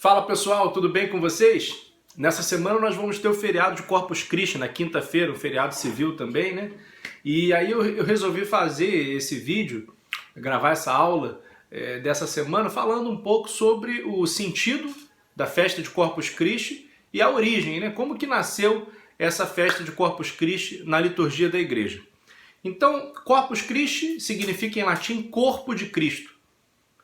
Fala pessoal, tudo bem com vocês? Nessa semana nós vamos ter o feriado de Corpus Christi, na quinta-feira, um feriado civil também, né? E aí eu resolvi fazer esse vídeo, gravar essa aula dessa semana, falando um pouco sobre o sentido da festa de Corpus Christi e a origem, né? Como que nasceu essa festa de Corpus Christi na liturgia da igreja. Então, Corpus Christi significa em latim corpo de Cristo.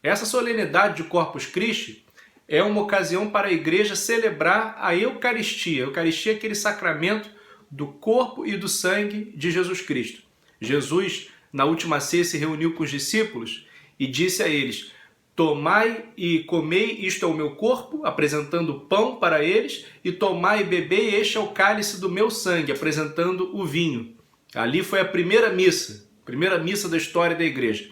Essa solenidade de Corpus Christi é uma ocasião para a igreja celebrar a Eucaristia. A Eucaristia é aquele sacramento do corpo e do sangue de Jesus Cristo. Jesus, na última ceia, se reuniu com os discípulos e disse a eles: tomai e comei, isto é o meu corpo, apresentando o pão para eles, e tomai e bebei, este é o cálice do meu sangue, apresentando o vinho. Ali foi a primeira missa da história da igreja.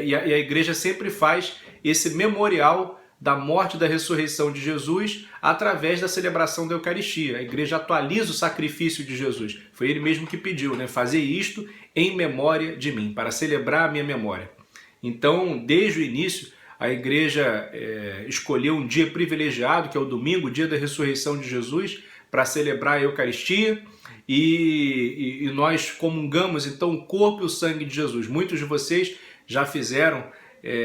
E a igreja sempre faz esse memorial da morte e da ressurreição de Jesus através da celebração da Eucaristia. A igreja atualiza o sacrifício de Jesus. Foi ele mesmo que pediu, né? Fazer isto em memória de mim, para celebrar a minha memória. Então, desde o início, a igreja escolheu um dia privilegiado, que é o domingo, o dia da ressurreição de Jesus, para celebrar a Eucaristia. E nós comungamos então o corpo e o sangue de Jesus. Muitos de vocês já fizeram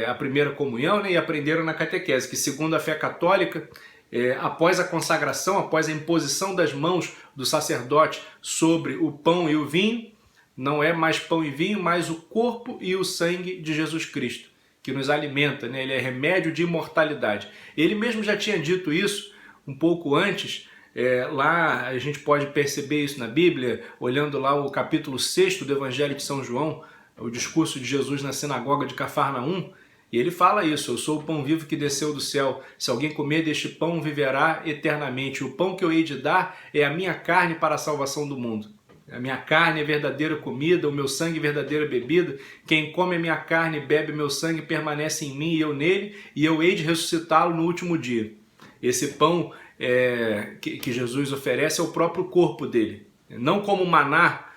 a primeira comunhão, né, e aprenderam na catequese que, segundo a fé católica, após a consagração, após a imposição das mãos do sacerdote sobre o pão e o vinho, não é mais pão e vinho, mas o corpo e o sangue de Jesus Cristo, que nos alimenta, né? Ele é remédio de imortalidade. Ele mesmo já tinha dito isso um pouco antes. Lá a gente pode perceber isso na Bíblia, olhando lá o capítulo 6 do Evangelho de São João, o discurso de Jesus na sinagoga de Cafarnaum, e ele fala isso: eu sou o pão vivo que desceu do céu, se alguém comer deste pão viverá eternamente, o pão que eu hei de dar é a minha carne para a salvação do mundo. A minha carne é verdadeira comida, o meu sangue é verdadeira bebida, quem come a minha carne e bebe meu sangue permanece em mim e eu nele, e eu hei de ressuscitá-lo no último dia. Esse pão que Jesus oferece é o próprio corpo dele, não como maná,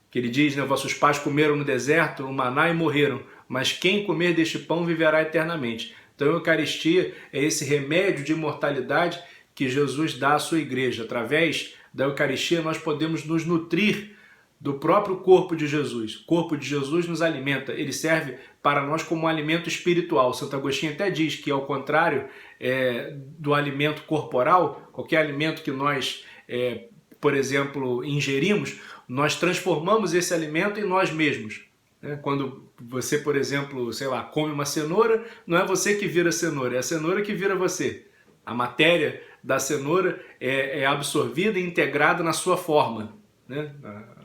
que ele diz, né, vossos pais comeram no deserto o maná e morreram, mas quem comer deste pão viverá eternamente. Então a Eucaristia é esse remédio de imortalidade que Jesus dá à sua igreja. Através da Eucaristia nós podemos nos nutrir do próprio corpo de Jesus. O corpo de Jesus nos alimenta, ele serve para nós como um alimento espiritual. Santo Agostinho até diz que, ao contrário do alimento corporal, qualquer alimento que nós, por exemplo, ingerimos, nós transformamos esse alimento em nós mesmos. Quando você, por exemplo, sei lá, come uma cenoura, não é você que vira a cenoura, é a cenoura que vira você. A matéria da cenoura é absorvida e integrada na sua forma, né?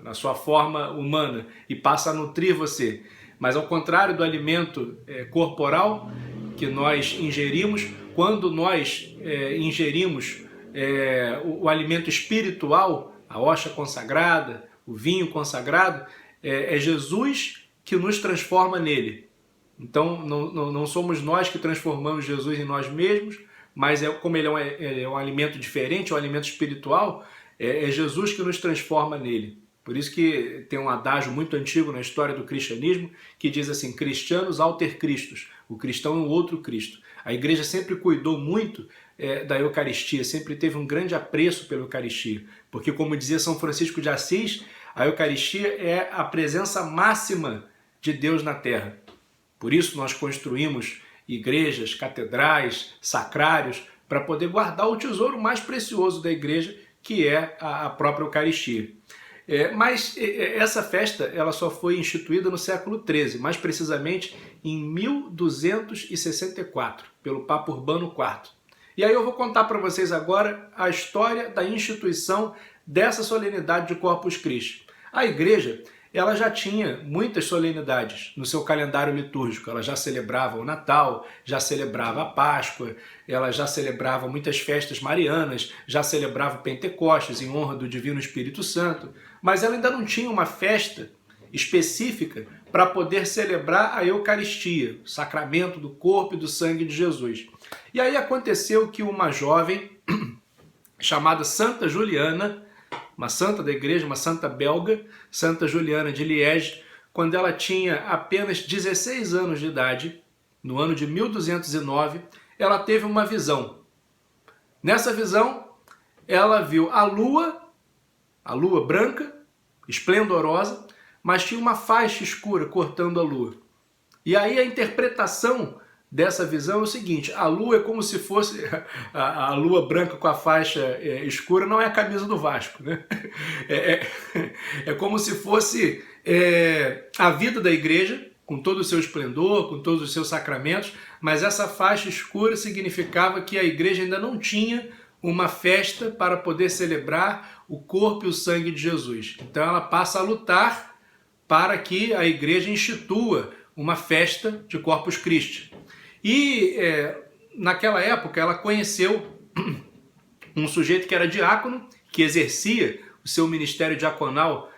Na sua forma humana, e passa a nutrir você. Mas ao contrário do alimento corporal que nós ingerimos, quando nós ingerimos o alimento espiritual, a hóstia consagrada, o vinho consagrado, é Jesus que nos transforma nele. Então não somos nós que transformamos Jesus em nós mesmos, mas como ele é um alimento diferente, um alimento espiritual, é Jesus que nos transforma nele. Por isso que tem um adágio muito antigo na história do cristianismo que diz assim: Christianus alter Christus, o cristão é um outro Cristo. A igreja sempre cuidou muito da Eucaristia, sempre teve um grande apreço pela Eucaristia, porque, como dizia São Francisco de Assis, a Eucaristia é a presença máxima de Deus na terra. Por isso nós construímos igrejas, catedrais, sacrários, para poder guardar o tesouro mais precioso da igreja, que é a própria Eucaristia. Mas essa festa ela só foi instituída no século XIII, mais precisamente em 1264, pelo Papa Urbano IV. E aí eu vou contar para vocês agora a história da instituição dessa solenidade de Corpus Christi. A igreja ela já tinha muitas solenidades no seu calendário litúrgico. Ela já celebrava o Natal, já celebrava a Páscoa, ela já celebrava muitas festas marianas, já celebrava o Pentecostes em honra do Divino Espírito Santo, mas ela ainda não tinha uma festa específica para poder celebrar a Eucaristia, o sacramento do corpo e do sangue de Jesus. E aí aconteceu que uma jovem chamada Santa Juliana, uma santa da igreja, uma santa belga, Santa Juliana de Liege, quando ela tinha apenas 16 anos de idade, no ano de 1209, ela teve uma visão. Nessa visão, ela viu a lua branca, esplendorosa, mas tinha uma faixa escura cortando a lua. E aí a interpretação dessa visão é o seguinte: a lua é como se fosse a lua branca com a faixa escura, não é a camisa do Vasco, né? É como se fosse a vida da igreja, com todo o seu esplendor, com todos os seus sacramentos, mas essa faixa escura significava que a igreja ainda não tinha uma festa para poder celebrar o corpo e o sangue de Jesus. Então ela passa a lutar para que a igreja institua uma festa de Corpus Christi. E naquela época ela conheceu um sujeito que era diácono, que exercia o seu ministério diaconal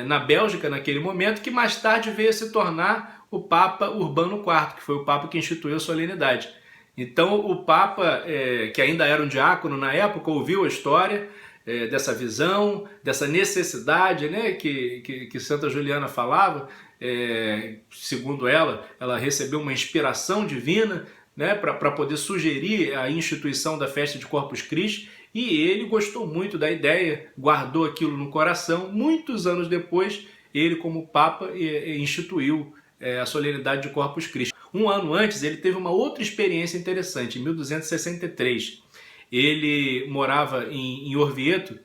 na Bélgica naquele momento, que mais tarde veio a se tornar o Papa Urbano IV, que foi o Papa que instituiu a solenidade. Então o Papa, que ainda era um diácono na época, ouviu a história dessa visão, dessa necessidade, né, que Santa Juliana falava. Segundo ela recebeu uma inspiração divina, né, para poder sugerir a instituição da festa de Corpus Christi, e ele gostou muito da ideia, guardou aquilo no coração. Muitos anos depois, ele como Papa instituiu a solenidade de Corpus Christi. Um ano antes, ele teve uma outra experiência interessante. Em 1263, ele morava em Orvieto,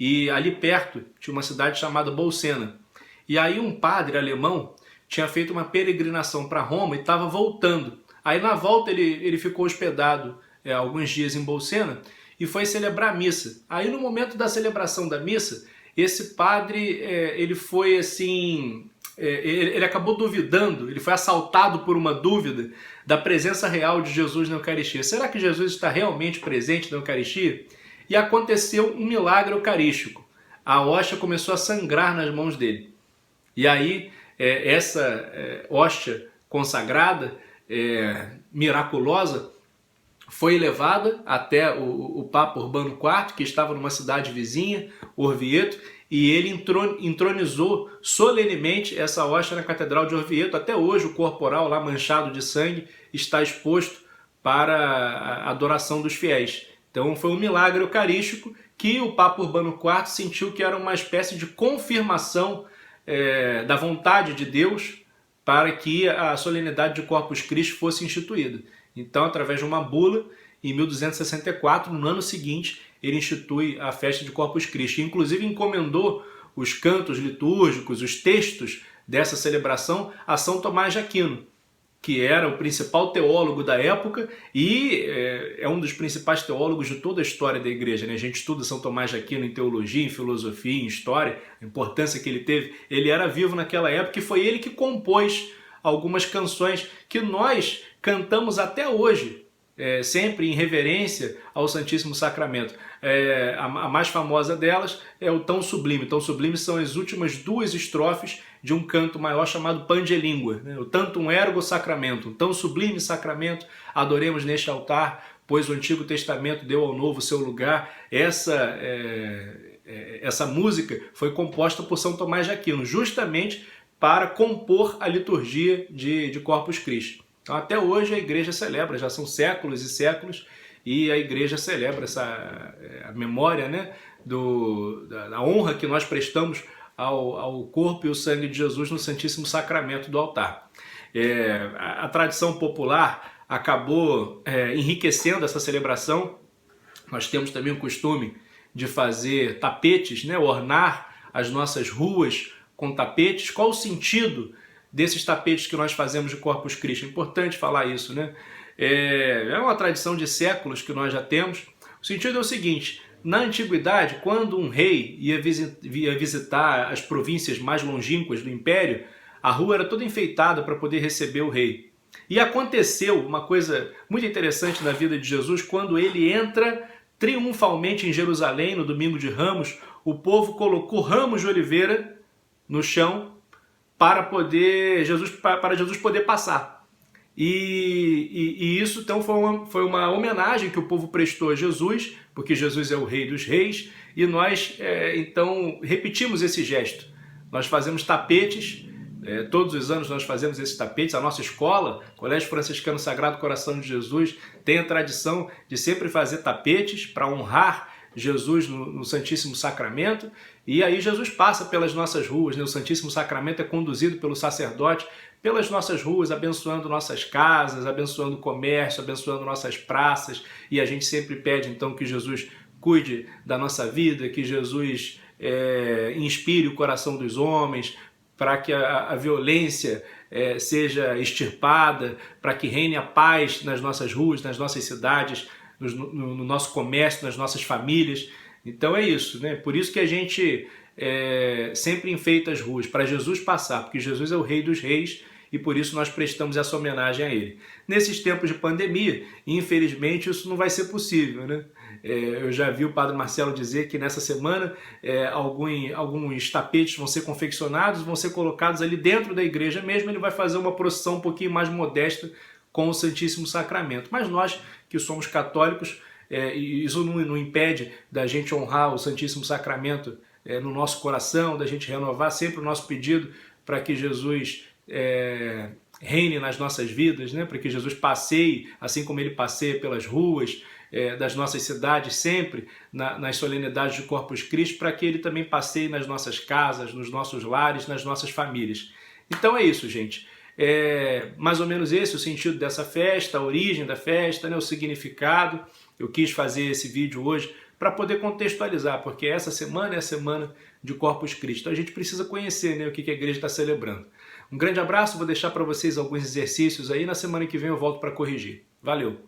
e ali perto tinha uma cidade chamada Bolsena. E aí um padre alemão tinha feito uma peregrinação para Roma e estava voltando. Aí na volta ele ficou hospedado alguns dias em Bolsena e foi celebrar a missa. Aí no momento da celebração da missa, esse padre ele foi assim... ele acabou duvidando, ele foi assaltado por uma dúvida da presença real de Jesus na Eucaristia. Será que Jesus está realmente presente na Eucaristia? E aconteceu um milagre eucarístico. A hóstia começou a sangrar nas mãos dele. E aí essa hóstia consagrada, miraculosa, foi levada até o Papa Urbano IV, que estava numa cidade vizinha, Orvieto, e ele entronizou solenemente essa hóstia na Catedral de Orvieto. Até hoje o corporal lá manchado de sangue está exposto para a adoração dos fiéis. Então foi um milagre eucarístico que o Papa Urbano IV sentiu que era uma espécie de confirmação da vontade de Deus para que a solenidade de Corpus Christi fosse instituída. Então, através de uma bula, em 1264, no ano seguinte, ele institui a festa de Corpus Christi. Inclusive encomendou os cantos litúrgicos, os textos dessa celebração a São Tomás de Aquino, que era o principal teólogo da época e é um dos principais teólogos de toda a história da igreja, né? A gente estuda São Tomás de Aquino em teologia, em filosofia, em história, a importância que ele teve. Ele era vivo naquela época e foi ele que compôs algumas canções que nós cantamos até hoje, sempre em reverência ao Santíssimo Sacramento. A mais famosa delas é o Tão Sublime. Tão Sublime são as últimas duas estrofes de um canto maior chamado Pange Lingua, né? O Tantum Ergo Sacramento, tão sublime sacramento, adoremos neste altar, pois o Antigo Testamento deu ao Novo seu lugar. Essa música foi composta por São Tomás de Aquino, justamente para compor a liturgia de Corpus Christi. Então, até hoje a igreja celebra, já são séculos e séculos, e a igreja celebra a memória, né, da honra que nós prestamos ao corpo e o sangue de Jesus no Santíssimo Sacramento do altar. A tradição popular acabou enriquecendo essa celebração. Nós temos também o costume de fazer tapetes, né, ornar as nossas ruas com tapetes. Qual o sentido desses tapetes que nós fazemos de Corpus Christi? É importante falar isso, né? É uma tradição de séculos que nós já temos. O sentido é o seguinte: na antiguidade, quando um rei ia visitar as províncias mais longínquas do império, a rua era toda enfeitada para poder receber o rei. E aconteceu uma coisa muito interessante na vida de Jesus: quando ele entra triunfalmente em Jerusalém no domingo de Ramos, o povo colocou ramos de oliveira no chão para Jesus poder passar. E isso então foi uma homenagem que o povo prestou a Jesus, porque Jesus é o Rei dos Reis, e nós então repetimos esse gesto. Nós fazemos tapetes Todos os anos nós fazemos esses tapetes. A nossa escola, Colégio Franciscano Sagrado Coração de Jesus, tem a tradição de sempre fazer tapetes para honrar Jesus no Santíssimo Sacramento, e aí Jesus passa pelas nossas ruas, né? O Santíssimo Sacramento é conduzido pelo sacerdote pelas nossas ruas, abençoando nossas casas, abençoando o comércio, abençoando nossas praças, e a gente sempre pede então que Jesus cuide da nossa vida, que Jesus inspire o coração dos homens, para que a violência seja extirpada, para que reine a paz nas nossas ruas, nas nossas cidades, no nosso comércio, nas nossas famílias. Então é isso, né? Por isso que a gente sempre enfeita as ruas, para Jesus passar, porque Jesus é o Rei dos Reis e por isso nós prestamos essa homenagem a Ele. Nesses tempos de pandemia, infelizmente, isso não vai ser possível, né? Eu já vi o Padre Marcelo dizer que nessa semana alguns tapetes vão ser confeccionados, vão ser colocados ali dentro da igreja mesmo, ele vai fazer uma procissão um pouquinho mais modesta com o Santíssimo Sacramento. Mas nós, que somos católicos, isso não impede da gente honrar o Santíssimo Sacramento no nosso coração, da gente renovar sempre o nosso pedido para que Jesus reine nas nossas vidas, né? Para que Jesus passeie, assim como ele passeia pelas ruas das nossas cidades, sempre nas solenidades de Corpus Christi, para que ele também passeie nas nossas casas, nos nossos lares, nas nossas famílias. Então é isso, gente. Mais ou menos esse o sentido dessa festa, a origem da festa, né? O significado. Eu quis fazer esse vídeo hoje para poder contextualizar, porque essa semana é a semana de Corpus Christi. Então a gente precisa conhecer, né, o que a igreja está celebrando. Um grande abraço, vou deixar para vocês alguns exercícios aí, na semana que vem eu volto para corrigir. Valeu!